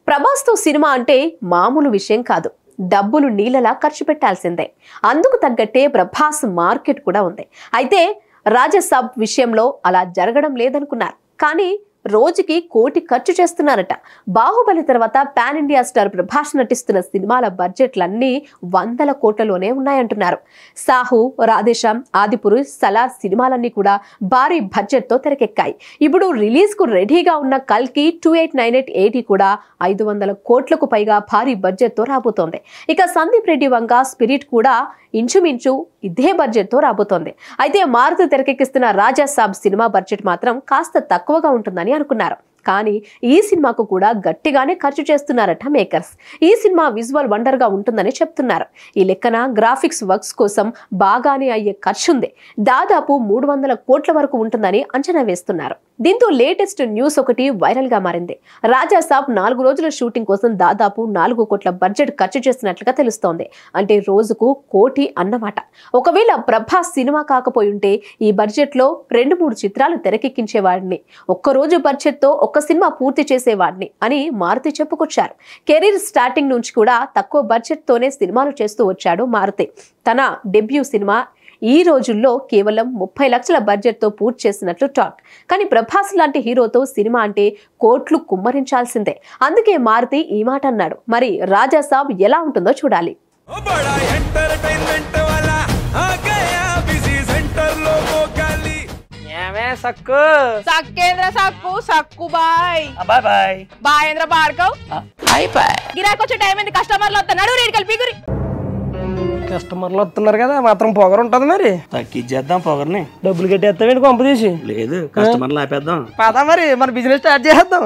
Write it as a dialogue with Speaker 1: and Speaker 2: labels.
Speaker 1: ప్రభాస్తో cinema అంటే మామూలు విషయం కాదు. డబ్బులు నీళ్ళలా ఖర్చు పెట్టాల్సిందే. అందుకు తగ్గట్టే ప్రభాస్ మార్కెట్ కూడా ఉంది. అయితే రాజసాబ్ విషయంలో అలా జరగడం లేదనుకున్నారు. కానీ రోజుకి 1 కోటి ఖర్చు చేస్తున్నారట. బాహుబలి తర్వాత పాన్ ఇండియా స్టార్ ప్రభాస్ నటిస్తున్న సినిమాల బడ్జెట్లన్నీ 100ల కోట్లలోనే ఉన్నాయంటున్నారు. సాహు, రాధేశ్యామ్, ఆదిపురుష్, సలార్ సినిమాలన్నీ కూడా భారీ బడ్జెట్తో తెరకెక్కాయి. ఇప్పుడు రిలీజ్కు రెడీగా ఉన్న కల్కి 289880 కూడా 500 కోట్లకు పైగా భారీ బడ్జెట్తో రాబోతోంది. ఇక సందీప్ రెడ్డి వంగ స్పిరిట్ కూడా ఇంచుమించు ఇదే బడ్జెట్తో రాబోతోంది. అయితే మారుతి తెరకెక్కిస్తున్న రాజాసాబ్ సినిమా బడ్జెట్ మాత్రం కాస్త తక్కువగా ఉంటుందని అనుకున్నారు. కానీ ఈ సినిమాకు కూడా గట్టిగానే ఖర్చు చేస్తున్నారట మేకర్స్. ఈ సినిమా విజువల్ వండర్ గా ఉంటుందని చెప్తున్నారు. ఈ లెక్కన గ్రాఫిక్స్ వర్క్స్ కోసం బాగానే అయ్యే ఖర్చు ఉంది. దాదాపు 300 కోట్ల వరకు ఉంటుందని అంచనా వేస్తున్నారు. దీంతో లేటెస్ట్ న్యూస్ ఒకటి వైరల్ గా మారింది. రాజాసాబ్ 4 రోజుల షూటింగ్ కోసం దాదాపు 4 కోట్ల బడ్జెట్ ఖర్చు చేసినట్లుగా తెలుస్తోంది. అంటే రోజుకు 1 కోటి అన్నమాట. ఒకవేళ ప్రభాస్ సినిమా కాకపోయి ఉంటే ఈ బడ్జెట్ లో 2-3 చిత్రాలు తెరకెక్కించేవాడిని, ఒక్కరోజు బడ్జెట్ తో ఒక సినిమా పూర్తి చేసేవాడిని అని మారుతి చెప్పుకొచ్చారు. కెరీర్ స్టార్టింగ్ నుంచి కూడా తక్కువ బడ్జెట్ తోనే సినిమాలు చేస్తూ వచ్చాడు మారుతి. తన డెబ్యూ సినిమా ఈ రోజుల్లో కేవలం 30 లక్షల బడ్జెట్ తో పూర్తి చేసినట్లు టాక్. కానీ ప్రభాస్ లాంటి హీరోతో సినిమా అంటే కోట్లు కుమ్మరించాల్సిందే. అందుకే మారుతి ఈ మాట అన్నాడు. మరి రాజాసాబ్ ఎలా ఉంటుందో చూడాలి.
Speaker 2: సక్కు
Speaker 3: సక్కేంద్ర సక్కు సక్కు bye
Speaker 2: bye bye
Speaker 3: బాయేంద్ర Bhargav
Speaker 2: bye bye.
Speaker 3: గిరాకి వచ్చే టైం ఏంది? కస్టమర్లు వస్తున్నాడు, రేటు కలిపి గురి.
Speaker 2: కస్టమర్లు వస్తున్నారు కదా, మాత్రం పొగరు ఉంటది. మరి
Speaker 4: తగ్గించేద్దాం పొగర్ని.
Speaker 2: డబ్బులు కట్టేస్తామేంటి కొంప తీసి?
Speaker 4: లేదు, కస్టమర్లు ఆపేద్దాం.
Speaker 2: పదా మరి మన బిజినెస్ స్టార్ట్ చేద్దాం.